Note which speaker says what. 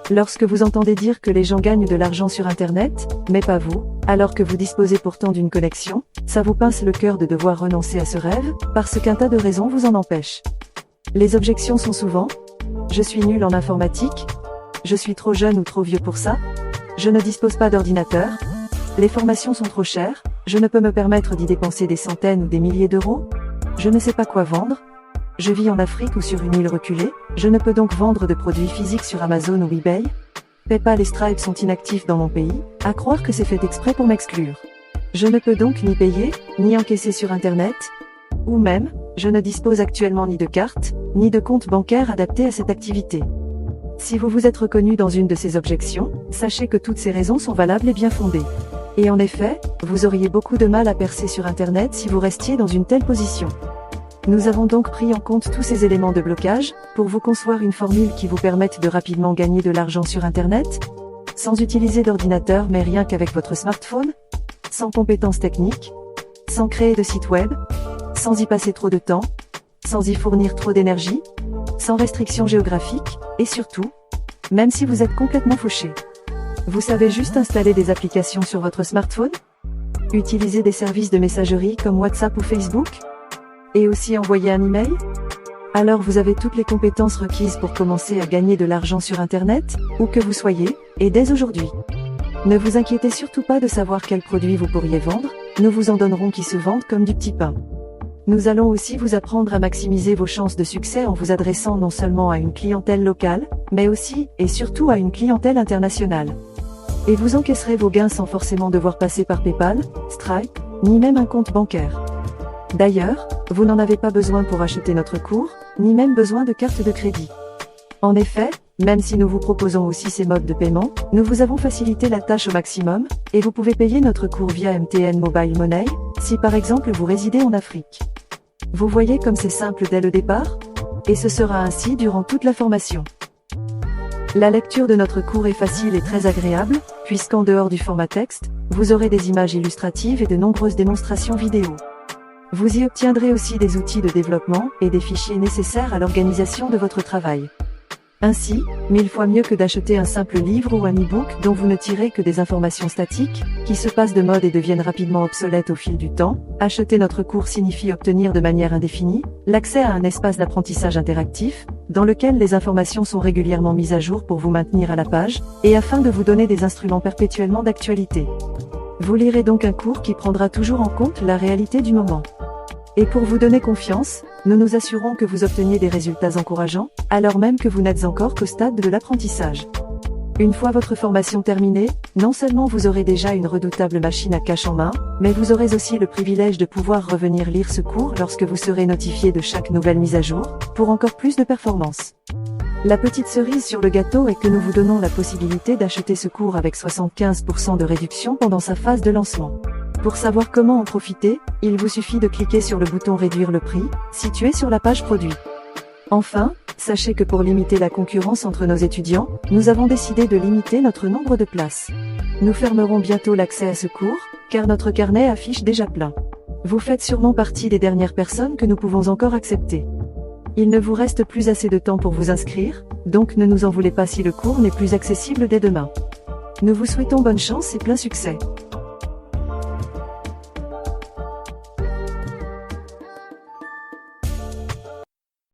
Speaker 1: Lorsque vous entendez dire que les gens gagnent de l'argent sur Internet, mais pas vous, alors que vous disposez pourtant d'une connexion, ça vous pince le cœur de devoir renoncer à ce rêve, parce qu'un tas de raisons vous en empêchent. Les objections sont souvent « Je suis nul en informatique »,« Je suis trop jeune ou trop vieux pour ça »,« Je ne dispose pas d'ordinateur »,« Les formations sont trop chères, je ne peux me permettre d'y dépenser des centaines ou des milliers d'euros »,« Je ne sais pas quoi vendre »,« Je vis en Afrique ou sur une île reculée, je ne peux donc vendre de produits physiques sur Amazon ou eBay ». PayPal et Stripe sont inactifs dans mon pays, à croire que c'est fait exprès pour m'exclure. Je ne peux donc ni payer, ni encaisser sur Internet. Ou même, je ne dispose actuellement ni de carte, ni de compte bancaire adapté à cette activité. Si vous vous êtes reconnu dans une de ces objections, sachez que toutes ces raisons sont valables et bien fondées. Et en effet, vous auriez beaucoup de mal à percer sur Internet si vous restiez dans une telle position. Nous avons donc pris en compte tous ces éléments de blocage, pour vous concevoir une formule qui vous permette de rapidement gagner de l'argent sur Internet, sans utiliser d'ordinateur mais rien qu'avec votre smartphone, sans compétences techniques, sans créer de site web, sans y passer trop de temps, sans y fournir trop d'énergie, sans restrictions géographiques, et surtout, même si vous êtes complètement fauché. Vous savez juste installer des applications sur votre smartphone? Utiliser des services de messagerie comme WhatsApp ou Facebook? Et aussi envoyer un email? Alors vous avez toutes les compétences requises pour commencer à gagner de l'argent sur Internet, où que vous soyez, et dès aujourd'hui. Ne vous inquiétez surtout pas de savoir quels produits vous pourriez vendre, nous vous en donnerons qui se vendent comme du petit pain. Nous allons aussi vous apprendre à maximiser vos chances de succès en vous adressant non seulement à une clientèle locale, mais aussi, et surtout à une clientèle internationale. Et vous encaisserez vos gains sans forcément devoir passer par PayPal, Stripe, ni même un compte bancaire. D'ailleurs, vous n'en avez pas besoin pour acheter notre cours, ni même besoin de carte de crédit. En effet, même si nous vous proposons aussi ces modes de paiement, nous vous avons facilité la tâche au maximum, et vous pouvez payer notre cours via MTN Mobile Money, si par exemple vous résidez en Afrique. Vous voyez comme c'est simple dès le départ? Et ce sera ainsi durant toute la formation. La lecture de notre cours est facile et très agréable, puisqu'en dehors du format texte, vous aurez des images illustratives et de nombreuses démonstrations vidéo. Vous y obtiendrez aussi des outils de développement et des fichiers nécessaires à l'organisation de votre travail. Ainsi, 1000 fois mieux que d'acheter un simple livre ou un e-book dont vous ne tirez que des informations statiques, qui se passent de mode et deviennent rapidement obsolètes au fil du temps, acheter notre cours signifie obtenir de manière indéfinie, l'accès à un espace d'apprentissage interactif, dans lequel les informations sont régulièrement mises à jour pour vous maintenir à la page, et afin de vous donner des instruments perpétuellement d'actualité. Vous lirez donc un cours qui prendra toujours en compte la réalité du moment. Et pour vous donner confiance, nous nous assurons que vous obteniez des résultats encourageants, alors même que vous n'êtes encore qu'au stade de l'apprentissage. Une fois votre formation terminée, non seulement vous aurez déjà une redoutable machine à cash en main, mais vous aurez aussi le privilège de pouvoir revenir lire ce cours lorsque vous serez notifié de chaque nouvelle mise à jour, pour encore plus de performance. La petite cerise sur le gâteau est que nous vous donnons la possibilité d'acheter ce cours avec 75% de réduction pendant sa phase de lancement. Pour savoir comment en profiter, il vous suffit de cliquer sur le bouton réduire le prix, situé sur la page produit. Enfin, sachez que pour limiter la concurrence entre nos étudiants, nous avons décidé de limiter notre nombre de places. Nous fermerons bientôt l'accès à ce cours, car notre carnet affiche déjà plein. Vous faites sûrement partie des dernières personnes que nous pouvons encore accepter. Il ne vous reste plus assez de temps pour vous inscrire, donc ne nous en voulez pas si le cours n'est plus accessible dès demain. Nous vous souhaitons bonne chance et plein succès.